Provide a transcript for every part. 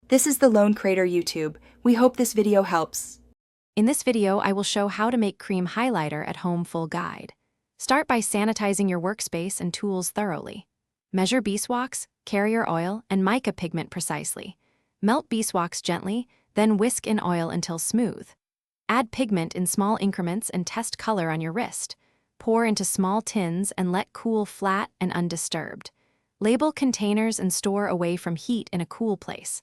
This is the Lone Crater YouTube. We hope this video helps. In this video, I will show how to make cream highlighter at home full guide. Start by sanitizing your workspace and tools thoroughly. Measure beeswax, carrier oil, and mica pigment precisely. Melt beeswax gently, then whisk in oil until smooth. Add pigment in small increments and test color on your wrist. Pour into small tins and let cool flat and undisturbed. Label containers and store away from heat in a cool place.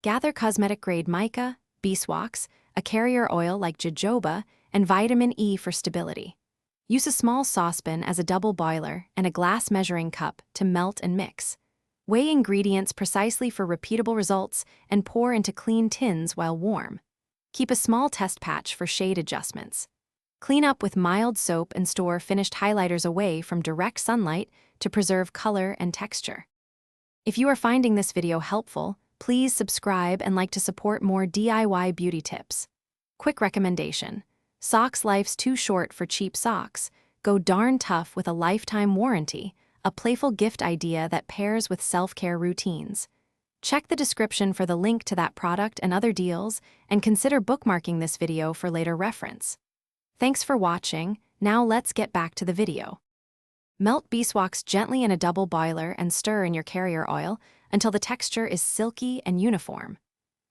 Gather cosmetic-grade mica, beeswax, a carrier oil like jojoba, and vitamin E for stability. Use a small saucepan as a double boiler and a glass measuring cup to melt and mix. Weigh ingredients precisely for repeatable results and pour into clean tins while warm. Keep a small test patch for shade adjustments. Clean up with mild soap and store finished highlighters away from direct sunlight to preserve color and texture. If you are finding this video helpful, please subscribe and like to support more DIY beauty tips. Quick recommendation: socks life's too short for cheap socks. Go darn tough with a lifetime warranty, a playful gift idea that pairs with self-care routines. Check the description for the link to that product and other deals, and consider bookmarking this video for later reference. Thanks for watching. Now let's get back to the video. Melt beeswax gently in a double boiler and stir in your carrier oil until the texture is silky and uniform.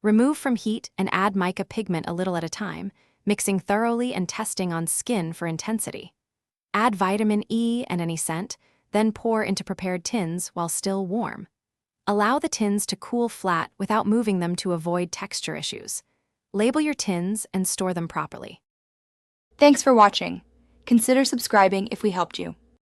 Remove from heat and add mica pigment a little at a time, mixing thoroughly and testing on skin for intensity. Add vitamin E and any scent, then pour into prepared tins while still warm. Allow the tins to cool flat without moving them to avoid texture issues. Label your tins and store them properly. Thanks for watching. Consider subscribing if we helped you.